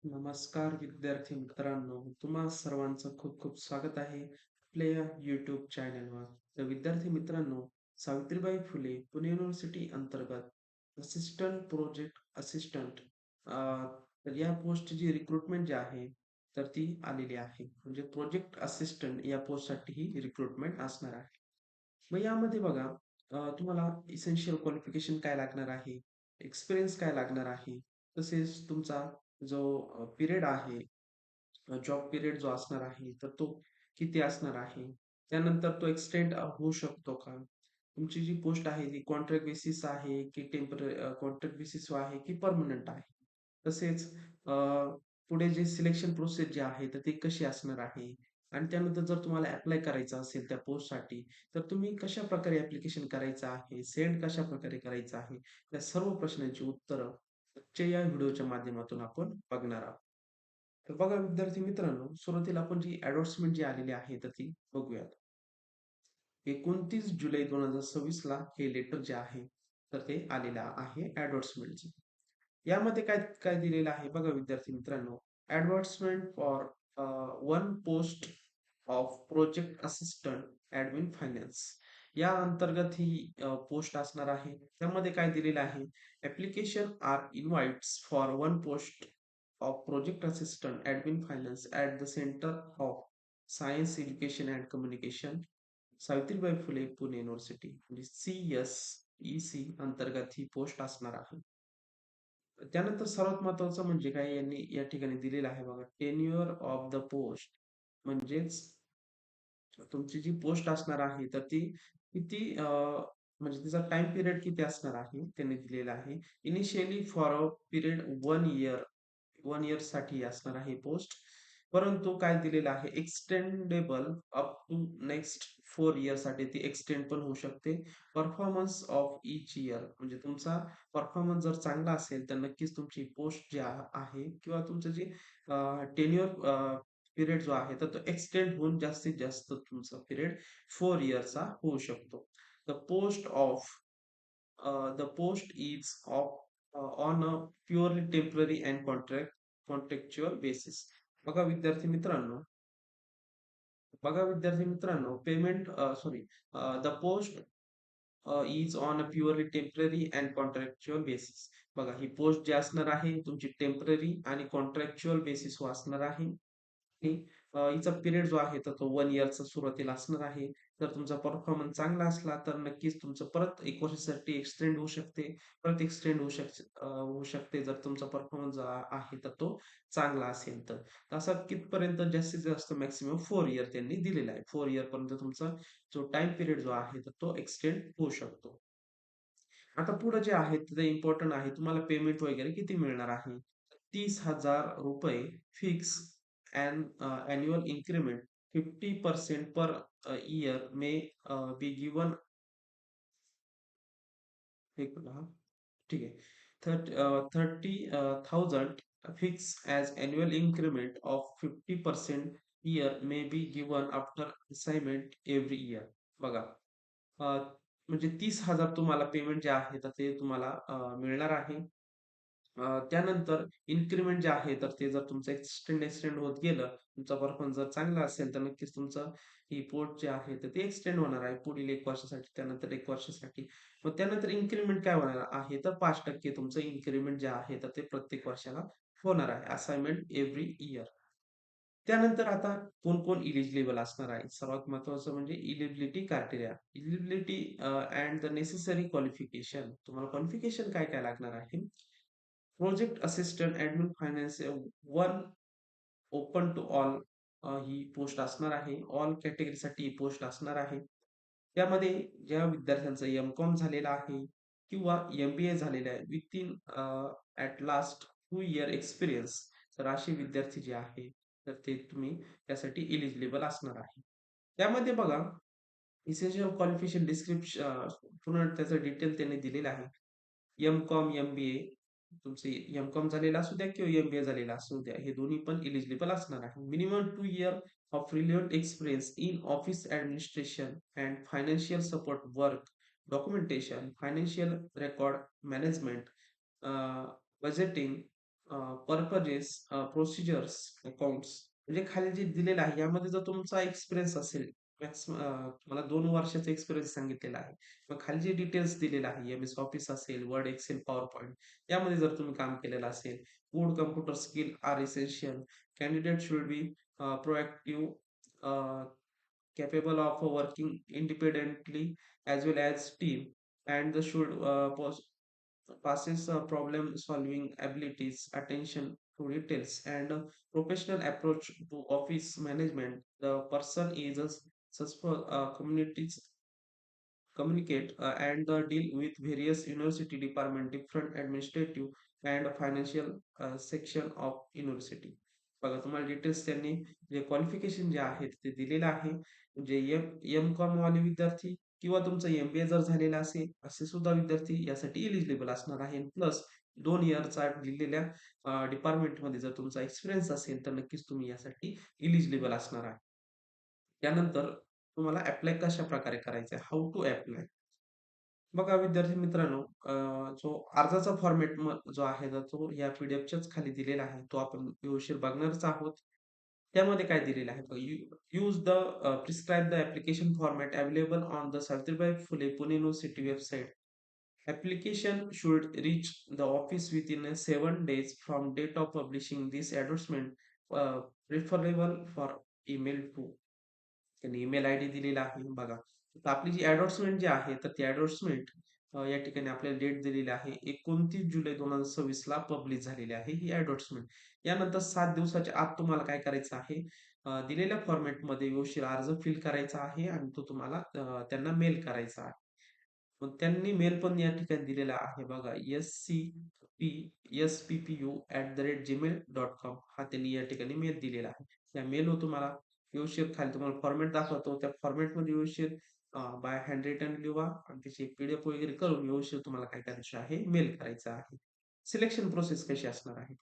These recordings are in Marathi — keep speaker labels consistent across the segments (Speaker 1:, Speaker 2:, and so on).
Speaker 1: नमस्कार विद्यार्थी मित्रांनो, तुम्हा सर्वांचं खूप खूप स्वागत आहे आपल्या या YouTube चॅनलवर. तर विद्यार्थी मित्रांनो, सावित्रीबाई फुले पुणे युनिव्हर्सिटी अंतर्गत असिस्टंट प्रोजेक्ट असिस्टंट तर या पोस्टची जी रिक्रुटमेंट जी आहे तर ती आलेली आहे. म्हणजे प्रोजेक्ट असिस्टंट या पोस्टसाठी ही रिक्रुटमेंट असणार आहे. मग यामध्ये बघा तुम्हाला इसेन्शियल क्वालिफिकेशन काय लागणार आहे, एक्सपिरियन्स काय लागणार आहे, तसेच तुमचा जो पिरियड आहे, जॉब पिरियड जो असणार आहे, तर तो किती असणार आहे? त्यानंतर तो एक्सटेंड होऊ शकतो का? तुमची जी पोस्ट आहे ती कॉन्ट्रॅक्ट बेसिस आहे की कॉन्ट्रॅक्ट बेसिसवर आहे की परमनंट आहे? तसेच अ, पुढे जे सिलेक्शन प्रोसेस जी आहे, तर ती कशी असणार आहे? आणि त्यानंतर जर तुम्हाला ॲप्लाय करायचं असेल त्या पोस्टसाठी, तर तुम्ही कशाप्रकारे ॲप्लिकेशन करायचं आहे? सेंड कशाप्रकारे करायचं आहे? या सर्व प्रश्नांची उत्तरं आजच्या या व्हिडिओच्या माध्यमातून आपण बघणार आहोत. तर बघा विद्यार्थी मित्रांनो, सुरुवातीला आपण जी ॲडव्हर्टाइजमेंट जी आलेली आहे, तर ती बघूयात. 29 जुलै 2026 ला हे लेटर जे आहे, तर ते आलेलं आहे ॲडव्हर्टाइजमेंटचं. यामध्ये काय काय दिलेलं आहे बघा विद्यार्थी मित्रांनो, advertisement for one post of project assistant admin finance. या अंतर्गत ही पोस्ट असणार आहे. त्यामध्ये काय दिलेलं आहे, application are invites for one post of project assistant admin finance at the centre of science education and communication, Savitribai Phule Pune university म्हणजे CSEC अंतर्गत ही पोस्ट असणार आहे. त्यानंतर सर्वात महत्वाचं म्हणजे काय यांनी या ठिकाणी दिलेलं आहे बघा, टेन्युअर ऑफ द पोस्ट म्हणजेच तुमची जी पोस्ट असणार आहे तर ती किती म्हणजे तिचा टाइम पिरियड किती असणार आहे त्यांनी दिलेला आहे. Initially for a period 1 year, 1 year साठी असणार आहे पोस्ट. परंतु काय दिलेलं आहे, extendable up to next 4 year साठी ती एक्सटेंड पण होऊ शकते. परफॉर्मन्स ऑफ इच इयर म्हणजे तुमचा परफॉर्मन्स जर चांगला असेल तर नक्कीच तुमची पोस्ट जी आहे किंवा तुमचं जे टेन्युअर पिरियड जो आहे तर तो एक्सटेंड होऊन जास्तीत जास्त तुमचा पिरियड 4 इयरचा होऊ शकतो. The post of the post is of on a purely temporary and contractual basis. बघा विद्यार्थी मित्रांनो, payment sorry, the post is on a purely temporary and contractual basis. बघा ही पोस्ट जी असणार आहे तुमची टेम्पररी आणि कॉन्ट्रॅक्च्युअल बेसिसवर असणार आहे. आणि हिचा पिरियड जो आहे तर तो 1 इयरचा सुरुवातीला असणार आहे. जर तुमचा परफॉर्मन्स चांगला असला तर नक्कीच तुमचं परत 1 वर्षासाठी एक्सटेंड होऊ शकते. परत एक्सटेंड होऊ शकते जर तुमचा परफॉर्मन्स जो आहे तर तो चांगला असेल तर. असा कितपर्यंत जास्तीत जास्त मॅक्सिमम 4 इयर त्यांनी दिलेला आहे. 4 इयर पर्यंत तुमचा जो टाईम पिरियड जो आहे तर तो एक्सटेंड होऊ शकतो. आता पुढे जे आहे ते इम्पोर्टंट आहे. तुम्हाला पेमेंट वगैरे किती मिळणार आहे? ₹30,000 fix and annual increment 50% per year may be given. एक मिनिट हां. ठीक आहे. 30,000 fix as annual increment of 50% year may be given after assignment every year. बघा, अ, म्हणजे 30,000 तुम्हाला पेमेंट जे आहे तर ते तुम्हाला मिळणार आहे. त्यानंतर इन्क्रिमेंट जे आहे, तर ते जर तुमचं एक्सटेंड होत गेलं, तुमचा परफॉर्मन्स जर चांगला असेल, तर नक्कीच तुमचं ही पोस्ट जे आहे, तर ते एक्सटेंड होणार आहे पुढील 1 वर्षासाठी, त्यानंतर 1 वर्षासाठी. मग त्यानंतर इन्क्रिमेंट काय होणार आहे, तर 5% तुमचं इन्क्रिमेंट जे आहे, तर ते प्रत्येक वर्षाला होणार आहे. Assignment every year. त्यानंतर आता कोण-कोण इलिजिबल असणार आहे. सर्वात महत्त्वाचं म्हणजे eligibility criteria. Eligibility and the necessary qualification. तुम्हाला क्वालिफिकेशन काय-काय लागणार आहे? Project assistant admin finance one open to all ही पोस्ट असणार आहे. ऑल कॅटेगरीसाठी ही पोस्ट असणार आहे. त्यामध्ये ज्या विद्यार्थ्यांचं एम-कॉम झालेलं आहे किंवा एम-बी-ए झालेलं आहे within at last 2 year experience, तर असे विद्यार्थी जे आहे, तर ते तुम्ही त्यासाठी इलिजिबल असणार आहे. त्यामध्ये बघा, इसेन्शियल क्वालिफिकेशन पूर्ण त्याचं डिटेल त्यांनी दिलेलं आहे. एम-कॉम, एम-बी-ए तुमचे एम-कॉम झालेलं असू द्या किंवा एम-बी-ए झालेलं असू द्या, हे दोन्ही पण एलिजिबल असणार आहे. Minimum 2 year of relevant experience in office administration and financial support work, documentation, financial record management, budgeting, purposes, procedures, accounts म्हणजे खाली जे दिलेलं आहे यामध्ये जर तुमचा एक्सपिरियन्स असेल मला 2 वर्षाचा एक्सपिरियन्स सांगितलेला आहे. मग खाली जे डिटेल्स दिलेलं आहे एम-एस ऑफिस असेल, वर्ड, एक्सेल, पॉवर पॉइंट यामध्ये जर तुम्ही काम केलेलं असेल, good computer skill are essential. Candidate should be proactive, capable of working independently as well as team, and the should passes problem solving abilities, attention to details, and professional approach to office management. The person is a successful communities communicate and deal with various university department, different administrative and financial section of university. बघा तुम्हाला डिटेल्स त्यांनी जे क्वालिफिकेशन जे आहेत ते दिलेलं आहे. म्हणजे एम.कॉम वाले विद्यार्थी किंवा तुमचं एम-बी-ए जर झालेलं असेल, असे सुद्धा विद्यार्थी यासाठी एलिजिबल असणार आहे. प्लस 2 इयरचा दिलेल्या डिपार्टमेंटमध्ये जर तुमचा एक्सपिरियन्स असेल, तर नक्कीच तुम्ही यासाठी एलिजिबल असणार आहे. त्यानंतर तुम्हाला अप्लाय कशाप्रकारे करायचं आहे? How to apply? बघा विद्यार्थी मित्रांनो, जो अर्जाचा फॉर्मॅट जो आहे ना, तो या पी-डी-एफच्याच खाली दिलेला आहे. तो आपण व्यवस्थित बघणारच आहोत. त्यामध्ये काय दिलेलं आहे बघा, use the prescribe the application format available on the Savitribai Phule Pune university website. Application should reach the office within 7 days from date of publishing this endorsement, preferable for email to. त्यांनी ईमेल आयडी दिलेला आहे बघा. तर आपली जी ॲडव्हर्टाइजमेंट जी आहे, तर ती ॲडव्हर्टाइजमेंट या ठिकाणी आपल्याला डेट दिलेली आहे. 29 जुलै 2026 ला पब्लिश झालेली आहे ही ॲडव्हर्टाइजमेंट. यानंतर 7 दिवसाच्या आत तुम्हाला काय करायचं आहे, दिलेल्या फॉर्मॅटमध्ये व्यवस्थित अर्ज फिल करायचा आहे आणि तो तुम्हाला त्यांना मेल करायचा आहे. मग त्यांनी मेल पण या ठिकाणी दिलेला आहे बघा, scpsppu@gmail.com हा त्यांनी या ठिकाणी मेल दिलेला आहे. त्या मेलवर तुम्हाला व्यवस्थित खाली तुम्हाला फॉर्मॅट दाखवतो. त्या फॉर्मॅटमध्ये व्यवस्थित बाय हँड रिटन लिहा आणि त्याची पी-डी-एफ वगैरे करून व्यवस्थित तुम्हाला काय करायचं आहे, मेल करायचं आहे. सिलेक्शन प्रोसेस कशी असणार आहे?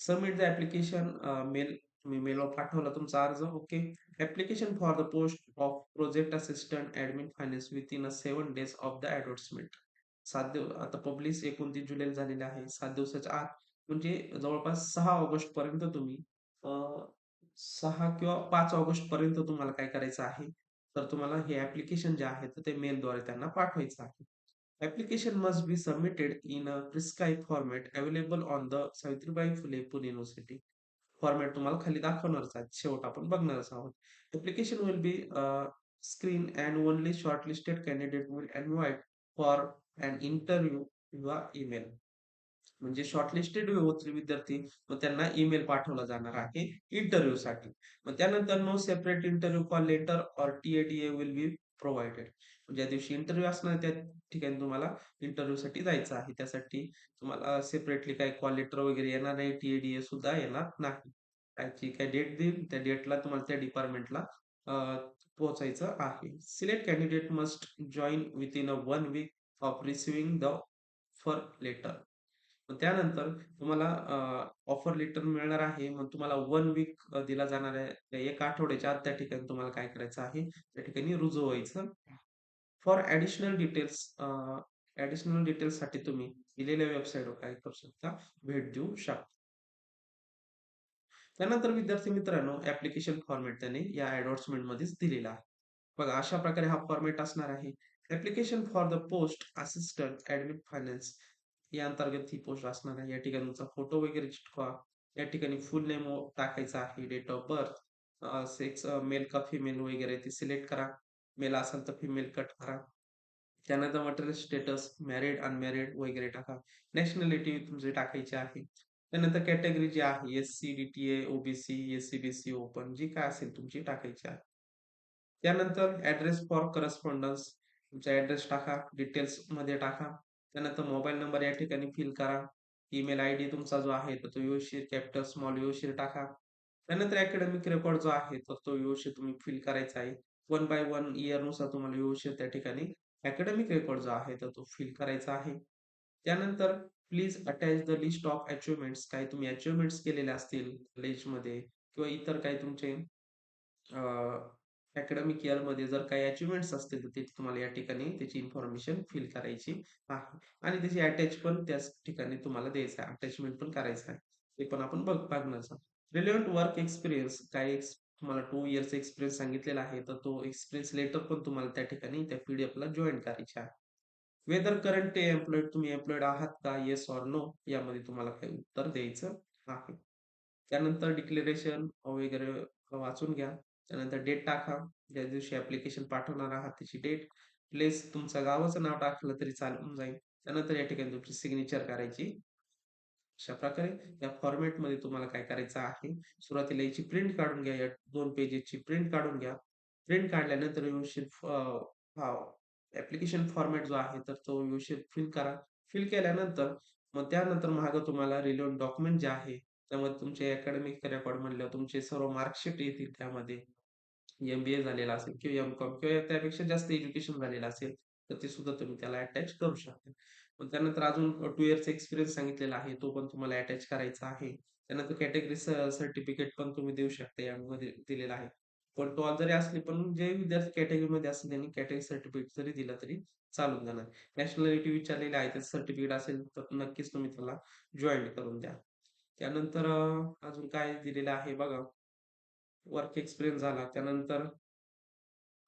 Speaker 1: Submit the application mail. तुम्ही मेलवर पाठवला तुमचा अर्ज. Okay. Application for the post of project assistant admin finance within 7 days of the advertisement. 7 आता पब्लिश 29 जुलैला झालेलं आहे. 7 दिवसाच्या आत म्हणजे जवळपास 6 ऑगस्ट पर्यंत तुम्ही अ, 6 किंवा 5 ऑगस्ट पर्यंत तुम्हाला काय करायचं आहे, तर तुम्हाला हे ॲप्लिकेशन जे आहे, तर ते मेलद्वारे त्यांना पाठवायचं आहे. Application must be submitted in a prescribed format available on the Savitribai Phule Pune university. Format तुम्हाला खाली दाखवणारच आहे. शेवट आपण बघणारच आहोत. Application will be screened and only shortlisted candidate will invite for an interview via email. म्हणजे शॉर्टलिस्टेड होतील विद्यार्थी, मग त्यांना ईमेल पाठवला जाणार आहे इंटरव्ह्यूसाठी. मग त्यानंतर no separate interview call letter or TA DA will be provided. ज्या दिवशी इंटरव्ह्यू असणार आहे, त्या ठिकाणी तुम्हाला इंटरव्ह्यूसाठी जायचं आहे. त्यासाठी तुम्हाला सेपरेटली काही कॉल लेटर वगैरे येणार नाही, टी-ए-डी-ए सुद्धा येणार नाही. जी काही डेट देईल, त्या डेटला तुम्हाला त्या डिपार्टमेंटला पोहोचायचं आहे. Select candidate must join within 1 week of receiving the offer letter. मग त्यानंतर तुम्हाला ऑफर लेटर मिळणार आहे. मग तुम्हाला 1 वीक दिला जाणार आहे. त्या 1 आठवड्याच्या आत त्या ठिकाणी तुम्हाला काय करायचं आहे, त्या ठिकाणी रुजू व्हायचं. फॉर ॲडिशनल डिटेल्ससाठी तुम्ही दिलेल्या वेबसाईटवर काय करू शकता, भेट देऊ शकता. त्यानंतर विद्यार्थी मित्रांनो, ॲप्लिकेशन फॉर्मॅट त्याने या ॲडव्हर्टाइजमेंटमध्येच दिलेला आहे. बघा अशा प्रकारे हा फॉर्मॅट असणार आहे. Application for the post assistant admin finance या अंतर्गत ही पोस्ट असणार आहे. या ठिकाणी तुमचा फोटो वगैरे चिटकवा. या ठिकाणी फुल नेम टाकायचा आहे, date of birth, sex male का फिमेल वगैरे ते सिलेक्ट करा. मेल असेल तर फिमेल कट करा. त्यानंतर मटेरियल स्टेटस मॅरिड, अनमॅरिड वगैरे टाका. नॅशनॅलिटी तुमची टाकायची आहे. त्यानंतर कॅटेगरी जी आहे एस-सी, डी-टी-ए, ओ-बी-सी, एस-सी-बी-सी, ओपन जी काय असेल तुमची टाकायची आहे. त्यानंतर ॲड्रेस फॉर करस्पॉन्डन्स तुमचा ॲड्रेस टाका, डिटेल्समध्ये टाका. त्यानंतर मोबाईल नंबर या ठिकाणी फिल करा. ईमेल आयडी तुमचा जो आहे तर तो व्यवस्थित कॅपिटल, स्मॉल व्यवस्थित टाका. त्यानंतर अकॅडमिक रेकॉर्ड जो आहे तर तो व्यवस्थित तुम्ही फिल करायचा आहे. 1 बाय 1 इयरनुसार तुम्हाला व्यवस्थित त्या ठिकाणी अकॅडमिक रेकॉर्ड जो आहे तर तो फिल करायचा आहे. त्यानंतर please attach the list of achievements. काही तुम्ही अचिव्हमेंट्स केलेल्या असतील कॉलेजमध्ये किंवा इतर काही तुमचे अकॅडमिक इयरमध्ये जर काही अचिव्हमेंट्स असतील, तर ते तुम्हाला या ठिकाणी त्याची इन्फॉर्मेशन फिल करायची आहे आणि त्याची अटॅच पण त्याच ठिकाणी तुम्हाला द्यायचं आहे. अटॅचमेंट पण करायचं आहे. ते पण आपण बघणार आहोत. रिलेव्हंट वर्क एक्सपिरियन्स काही तुम्हाला 2 इयर्सचा एक्सपिरियन्स सांगितलेला आहे, तर तो एक्सपिरियन्स लेटर पण तुम्हाला त्या ठिकाणी त्या पी-डी-एफला जॉइन करायची आहे. वेदर करंटली एम्प्लॉईड तुम्ही एम्प्लॉईड आहात का? येस ओर नो यामध्ये तुम्हाला काही उत्तर द्यायचं आहे. त्यानंतर डिक्लेरेशन वगैरे वाचून घ्या. त्यानंतर डेट टाका. ज्या दिवशी ॲप्लिकेशन पाठवणार आहात त्याची डेट, प्लेस तुमचं गावाचं नाव टाकलं तरी चालून जाईल. त्यानंतर या ठिकाणी तुमची सिग्नेचर करायची. अशा प्रकारे या फॉर्मॅटमध्ये तुम्हाला काय करायचं आहे, सुरुवातीला याची प्रिंट काढून घ्या. या 2 पेजेसची प्रिंट काढून घ्या. प्रिंट काढल्यानंतर व्यवस्थित ॲप्लिकेशन फॉर्मॅट जो आहे, तर तो व्यवस्थित फिल करा. फिल केल्यानंतर मग त्यानंतर मागे तुम्हाला रिलेव्हंट डॉक्युमेंट जे आहे, त्यामध्ये तुमचे अकॅडमिक रेकॉर्ड म्हणल्यावर तुमचे सर्व मार्कशीट येतील त्यामध्ये. एम-बी-ए झालेला असेल किंवा एम-कॉम किंवा त्यापेक्षा जास्त एज्युकेशन झालेलं असेल, तर ते सुद्धा तुम्ही त्याला अटॅच करू शकता. मग त्यानंतर अजून 2 इयर्सचा एक्सपिरियन्स सांगितलेला आहे, तो पण तुम्हाला अटॅच करायचा आहे. त्यानंतर कॅटेगरी सर्टिफिकेट पण तुम्ही देऊ शकता यामध्ये दिलेला आहे. पण टॉल जरी असले, पण जे विद्यार्थी कॅटेगरीमध्ये असतील त्यांनी कॅटेगरी सर्टिफिकेट जरी दिलं तरी चालून जाणार. नॅशनॅलिटी विचारलेली आहे, त्याचं सर्टिफिकेट असेल तर नक्कीच तुम्ही त्याला जॉइन करून द्या. त्यानंतर अजून काय दिलेलं आहे बघा, वर्क एक्सपिरियन्स झाला. त्यानंतर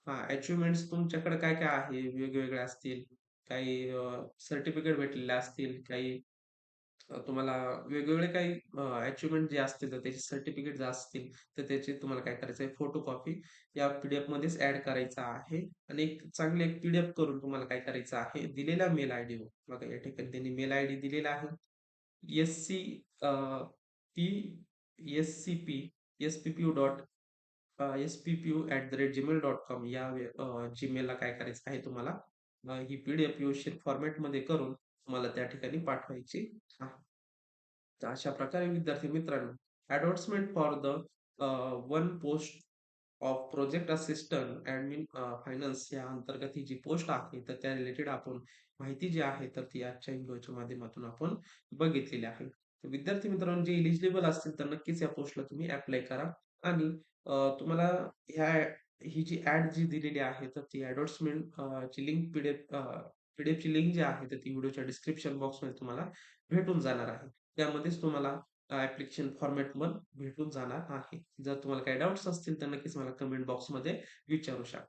Speaker 1: अचिव्हमेंट्स तुमच्याकडे काय-काय आहे, वेगवेगळे असतील. काही सर्टिफिकेट भेटलेले असतील, काही तुम्हाला वेगवेगळे काही अचिव्हमेंट जे असतील, तर त्याचे सर्टिफिकेट जे असतील, तर त्याची तुम्हाला काय करायचं आहे, फोटोकॉपी या पी-डी-एफमध्येच ॲड करायचा आहे आणि एक चांगली एक पी-डी-एफ करून तुम्हाला काय करायचं आहे, दिलेल्या मेल आयडीवर बघा या ठिकाणी त्यांनी मेल आयडी दिलेला आहे. SC A, P SCP SPPU dot sppu@gmail.com या जीमेलला काय करायचं आहे तुम्हाला ही पी-डी-एफ व्यवस्थित फॉर्मॅटमध्ये करून तुम्हाला त्या ठिकाणी पाठवायची आहे. तर अशा प्रकारे विद्यार्थी मित्रांनो, advertisement for the one post of project assistant admin finance या अंतर्गत ही जी पोस्ट आहे, तर त्या रिलेटेड आपण माहिती जी आहे, तर ती आजच्या व्हिडिओच्या माध्यमातून आपण बघितलेली आहे. तर विद्यार्थी मित्रांनो, जे एलिजिबल असतील, तर नक्कीच या पोस्टला तुम्ही ॲप्लाय करा आणि तुम्हाला ह्या ही जी ॲड जी दिलेली आहे, तर ती ॲडव्हर्टाइजमेंट ची लिंक पी-डी-एफची लिंक जी आहे, तर ती व्हिडिओच्या डिस्क्रिप्शन बॉक्समध्ये तुम्हाला भेटून जाणार आहे. त्यामध्येच तुम्हाला ॲप्लिकेशन फॉर्मॅट पण भेटून जाणार आहे. जर तुम्हाला काही डाउट्स असतील, तर नक्कीच मला कमेंट बॉक्समध्ये विचारू शकता.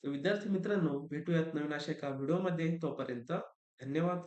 Speaker 1: तर विद्यार्थी मित्रांनो, भेटूयात नवीन अशा एका व्हिडिओमध्ये. तोपर्यंत धन्यवाद.